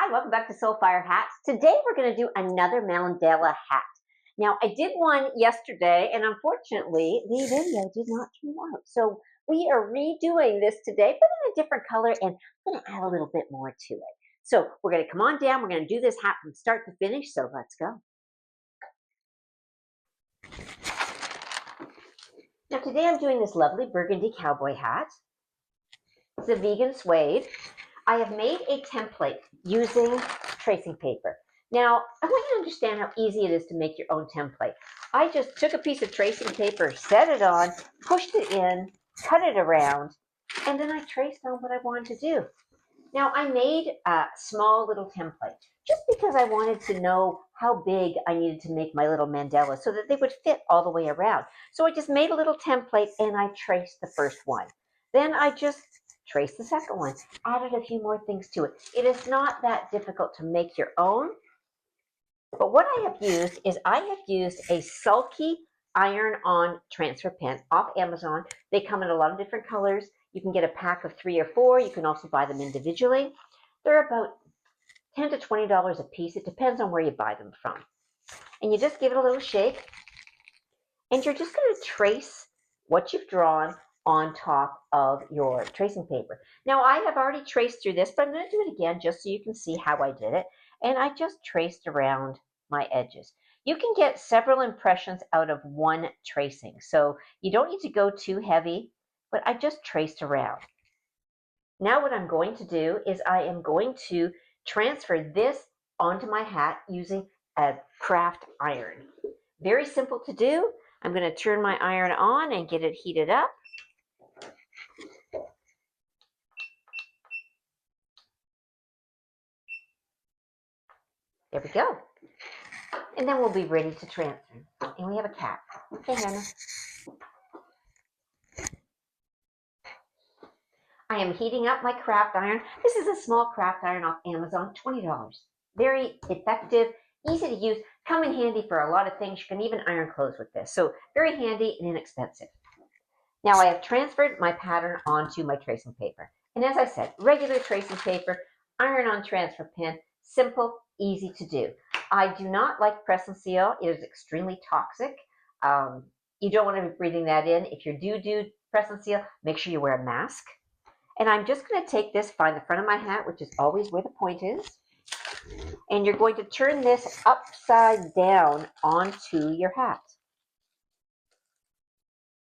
Hi, welcome back to Soulfire Hats. Today we're going to do another Mandela hat. Now, I did one yesterday, and unfortunately, the video did not turn out. So we are redoing this today, but in a different color, and I'm going to add a little bit more to it. So we're going to come on down. We're going to do this hat from start to finish. So let's go. Now, today I'm doing this lovely burgundy cowboy hat. It's a vegan suede. I have made a template using tracing paper. Now, I want you to understand how easy it is to make your own template. I just took a piece of tracing paper, set it on, pushed it in, cut it around, and then I traced on what I wanted to do. Now, I made a small little template just because I wanted to know how big I needed to make my little mandala so that they would fit all the way around. So I just made a little template and I traced the first one. Then I just traced the second one, added a few more things to it. It is not that difficult to make your own. But what I have used is I have used a sulky iron-on transfer pen off Amazon. They come in a lot of different colors. You can get a pack of 3 or 4. You can also buy them individually. They're about $10 to $20 a piece. It depends on where you buy them from. And you just give it a little shake. And you're just going to trace what you've drawn on top of your tracing paper. Now, I have already traced through this, but I'm going to do it again just so you can see how I did it. And I just traced around my edges. You can get several impressions out of one tracing, so you don't need to go too heavy, but I just traced around. Now what I'm going to do is I am going to transfer this onto my hat using a craft iron. Very simple to do. I'm going to turn my iron on and get it heated up. There we go. And then we'll be ready to transfer. And we have a cat. Okay, Hannah. I am heating up my craft iron. This is a small craft iron off Amazon, $20. Very effective, easy to use, come in handy for a lot of things. You can even iron clothes with this. So very handy and inexpensive. Now I have transferred my pattern onto my tracing paper. And as I said, regular tracing paper, iron-on transfer pen, simple, easy to do. I do not like press and seal. It is extremely toxic. You don't want to be breathing that in. If you do press and seal, make sure you wear a mask. And I'm just going to take this, find the front of my hat, which is always where the point is. And you're going to turn this upside down onto your hat.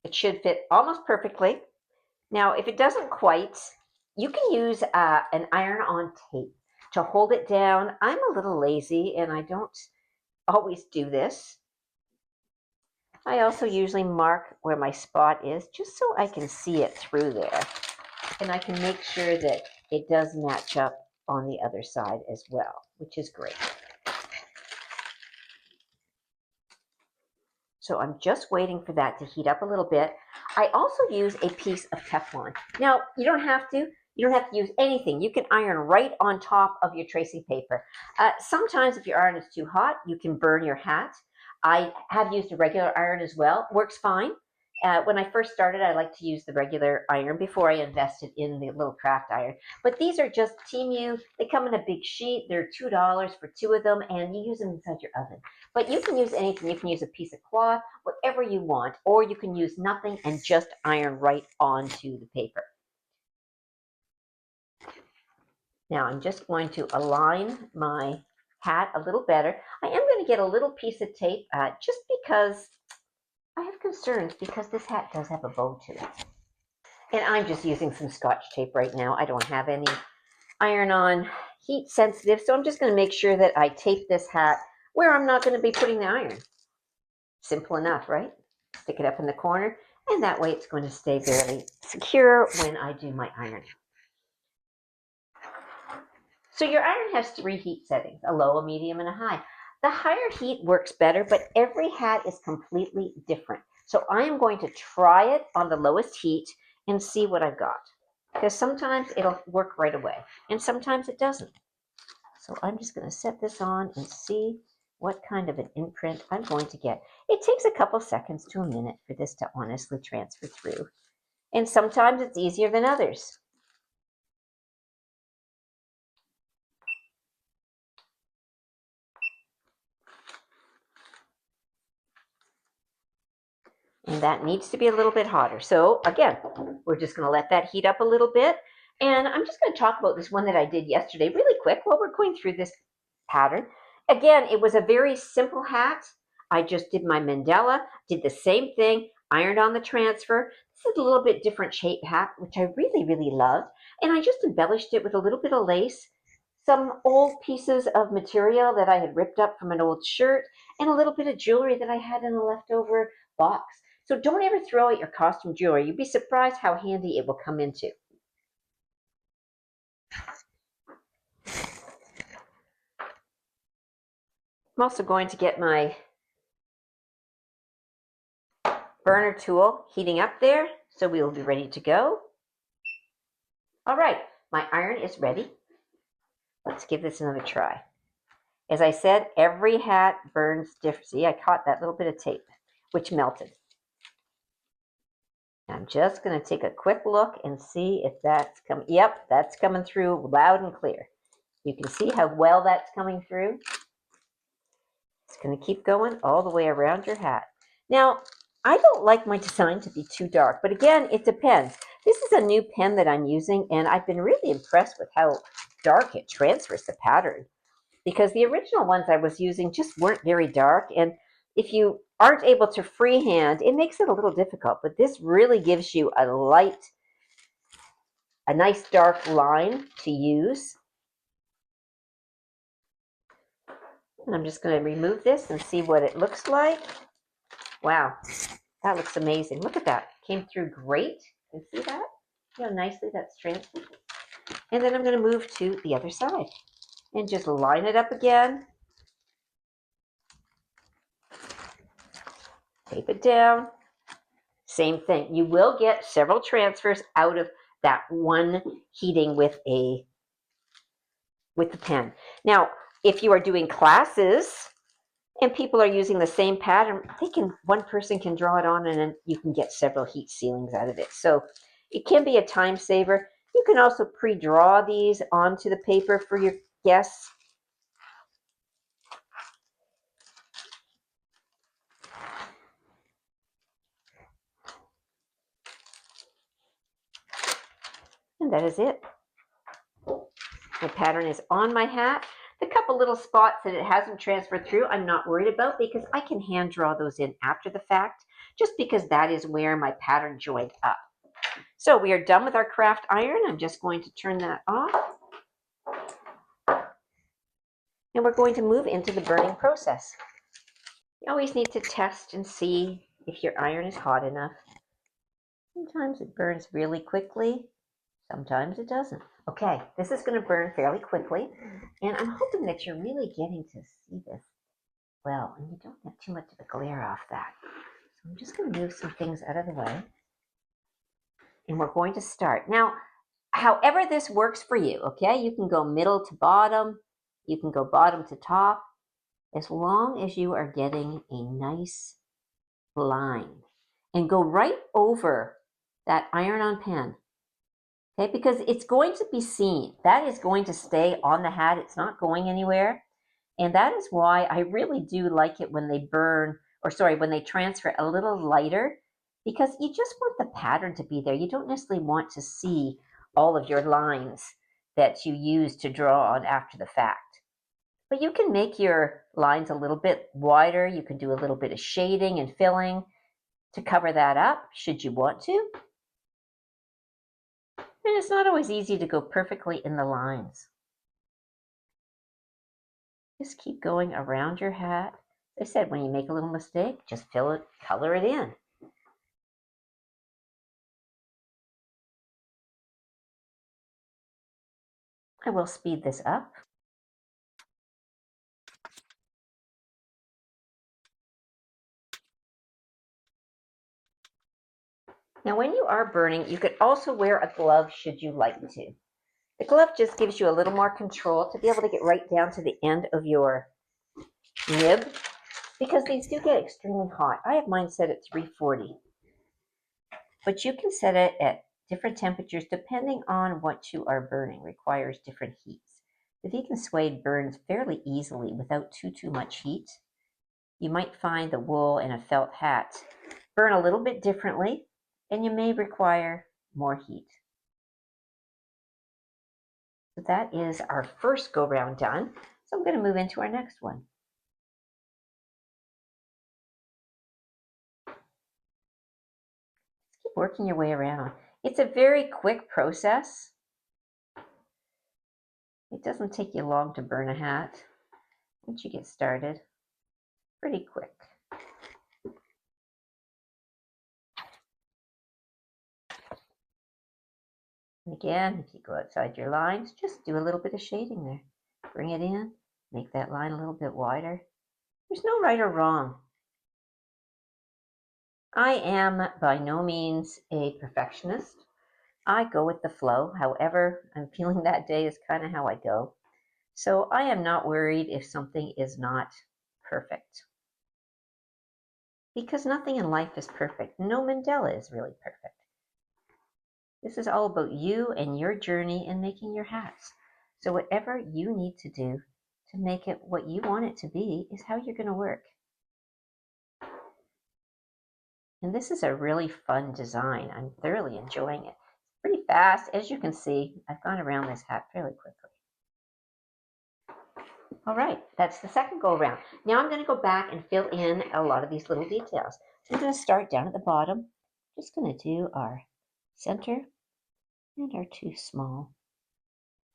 It should fit almost perfectly. Now, if it doesn't quite, you can use an iron-on tape to hold it down. I'm a little lazy and I don't always do this. I also usually mark where my spot is just so I can see it through there. And I can make sure that it does match up on the other side as well, which is great. So I'm just waiting for that to heat up a little bit. I also use a piece of Teflon. Now, you don't have to use anything. You can iron right on top of your tracing paper. Sometimes if your iron is too hot, you can burn your hat. I have used a regular iron as well. Works fine. When I first started, I liked to use the regular iron before I invested in the little craft iron. But these are just Temu. They come in a big sheet. They're $2 for 2 of them, and you use them inside your oven. But you can use anything. You can use a piece of cloth, whatever you want, or you can use nothing and just iron right onto the paper. Now I'm just going to align my hat a little better. I am going to get a little piece of tape just because I have concerns because this hat does have a bow to it. And I'm just using some Scotch tape right now. I don't have any iron-on heat sensitive, so I'm just going to make sure that I tape this hat where I'm not going to be putting the iron. Simple enough, right? Stick it up in the corner, and that way it's going to stay very secure when I do my ironing. So your iron has 3 heat settings, a low, a medium, and a high. The higher heat works better, but every hat is completely different. So I am going to try it on the lowest heat and see what I've got. Because sometimes it'll work right away, and sometimes it doesn't. So I'm just going to set this on and see what kind of an imprint I'm going to get. It takes a couple seconds to a minute for this to honestly transfer through. And sometimes it's easier than others. And that needs to be a little bit hotter. So again, we're just going to let that heat up a little bit. And I'm just going to talk about this one that I did yesterday really quick while we're going through this pattern. Again, it was a very simple hat. I just did my mandala, did the same thing, ironed on the transfer. This is a little bit different shape hat, which I really, really loved. And I just embellished it with a little bit of lace, some old pieces of material that I had ripped up from an old shirt, and a little bit of jewelry that I had in a leftover box. So don't ever throw out your costume jewelry. You'd be surprised how handy it will come into. I'm also going to get my burner tool heating up there, so we will be ready to go. All right, my iron is ready. Let's give this another try. As I said, every hat burns different. See, I caught that little bit of tape, which melted. I'm just going to take a quick look and see if that's coming. Yep, that's coming through loud and clear. You can see how well that's coming through. It's going to keep going all the way around your hat. Now, I don't like my design to be too dark, but again, it depends. This is a new pen that I'm using, and I've been really impressed with how dark it transfers the pattern, because the original ones I was using just weren't very dark, and if you aren't able to freehand, it makes it a little difficult, but this really gives you a nice dark line to use. And I'm just going to remove this and see what it looks like. Wow, that looks amazing. Look at that. Came through great. You can see that? See how nicely that's transferred? And then I'm going to move to the other side and just line it up again. Tape it down. Same thing. You will get several transfers out of that one heating with the pen. Now, if you are doing classes and people are using the same pattern, one person can draw it on and then you can get several heat sealings out of it. So it can be a time saver. You can also pre-draw these onto the paper for your guests. And that is it. My pattern is on my hat. The couple little spots that it hasn't transferred through, I'm not worried about because I can hand draw those in after the fact, just because that is where my pattern joined up. So we are done with our craft iron. I'm just going to turn that off. And we're going to move into the burning process. You always need to test and see if your iron is hot enough. Sometimes it burns really quickly. Sometimes it doesn't. Okay, this is going to burn fairly quickly, and I'm hoping that you're really getting to see this well, and you don't get too much of a glare off that. So I'm just going to move some things out of the way, and we're going to start. Now, however this works for you, okay, you can go middle to bottom, you can go bottom to top, as long as you are getting a nice line, and go right over that iron-on pen. Okay, because it's going to be seen. That is going to stay on the hat. It's not going anywhere. And that is why I really do like it when they when they transfer a little lighter, because you just want the pattern to be there. You don't necessarily want to see all of your lines that you use to draw on after the fact. But you can make your lines a little bit wider. You can do a little bit of shading and filling to cover that up, should you want to. And it's not always easy to go perfectly in the lines. Just keep going around your hat. As I said, when you make a little mistake, just fill it, color it in. I will speed this up. Now, when you are burning, you could also wear a glove should you like to. The glove just gives you a little more control to be able to get right down to the end of your nib, because these do get extremely hot. I have mine set at 340, but you can set it at different temperatures depending on what you are burning. Requires different heats. The vegan suede burns fairly easily without too much heat. You might find the wool in a felt hat burn a little bit differently, and you may require more heat. So that is our first go round done. So I'm going to move into our next one. Just keep working your way around. It's a very quick process. It doesn't take you long to burn a hat. Once you get started, pretty quick. And again, if you go outside your lines, just do a little bit of shading there. Bring it in, make that line a little bit wider. There's no right or wrong. I am by no means a perfectionist. I go with the flow. However I'm feeling that day is kind of how I go. So I am not worried if something is not perfect. Because nothing in life is perfect. No mandala is really perfect. This is all about you and your journey in making your hats. So whatever you need to do to make it what you want it to be is how you're going to work. And this is a really fun design. I'm thoroughly enjoying it. It's pretty fast. As you can see, I've gone around this hat fairly quickly. All right, that's the second go around. Now I'm going to go back and fill in a lot of these little details. So I'm going to start down at the bottom. Just going to do our center and our two small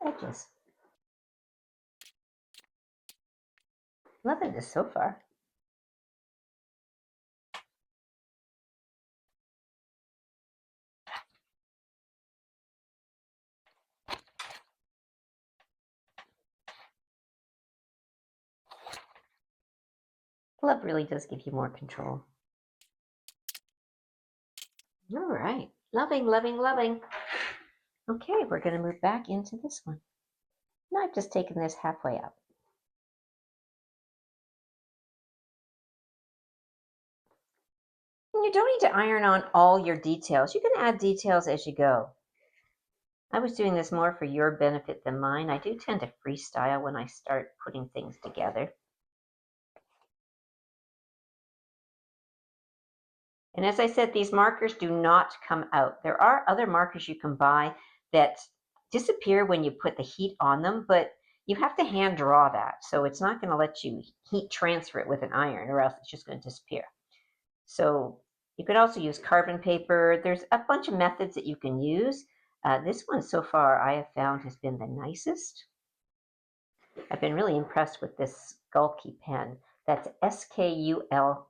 edges. Loving this so far. Love really does give you more control. All right, loving, loving, loving. Okay, we're going to move back into this one. Now I've just taken this halfway up. And you don't need to iron on all your details. You can add details as you go. I was doing this more for your benefit than mine. I do tend to freestyle when I start putting things together. And as I said, these markers do not come out. There are other markers you can buy that disappear when you put the heat on them, but you have to hand draw that. So it's not going to let you heat transfer it with an iron, or else it's just going to disappear. So you could also use carbon paper. There's a bunch of methods that you can use. This one so far I have found has been the nicest. I've been really impressed with this Skulky pen. That's S-U-L-K-Y.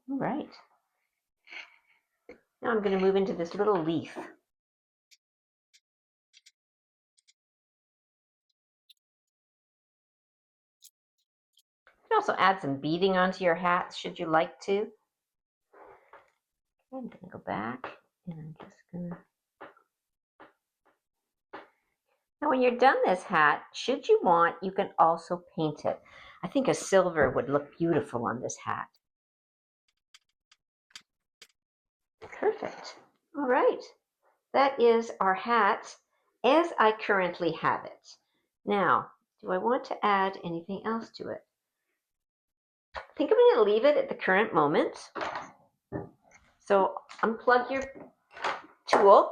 All right. Now I'm going to move into this little leaf. You can also add some beading onto your hat, should you like to. I'm going to go back, and I'm just going to... Now when you're done this hat, should you want, you can also paint it. I think a silver would look beautiful on this hat. Perfect. All right. That is our hat as I currently have it. Now, do I want to add anything else to it? I think I'm going to leave it at the current moment. So unplug your tool.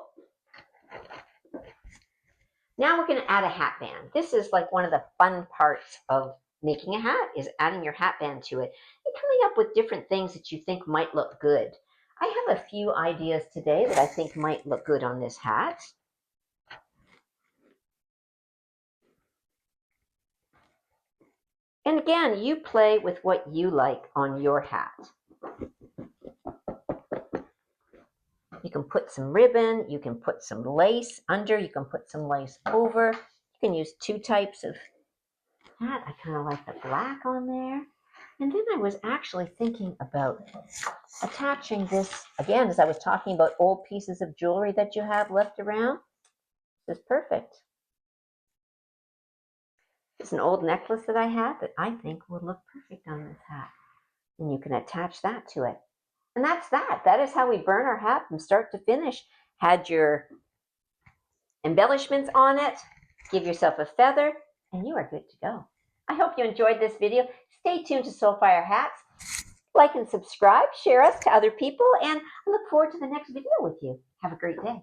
Now we're going to add a hat band. This is like one of the fun parts of making a hat, is adding your hat band to it and coming up with different things that you think might look good. I have a few ideas today that I think might look good on this hat. And again, you play with what you like on your hat. You can put some ribbon, you can put some lace under, you can put some lace over. You can use two types of hat. I kind of like the black on there. And then I was actually thinking about attaching this, again, as I was talking about old pieces of jewelry that you have left around. This is perfect. It's an old necklace that I had that I think would look perfect on this hat. And you can attach that to it. And that's that. That is how we burn our hat from start to finish. Had your embellishments on it, give yourself a feather, and you are good to go. I hope you enjoyed this video. Stay tuned to Soulfire Hats. Like and subscribe, share us to other people, and I look forward to the next video with you. Have a great day.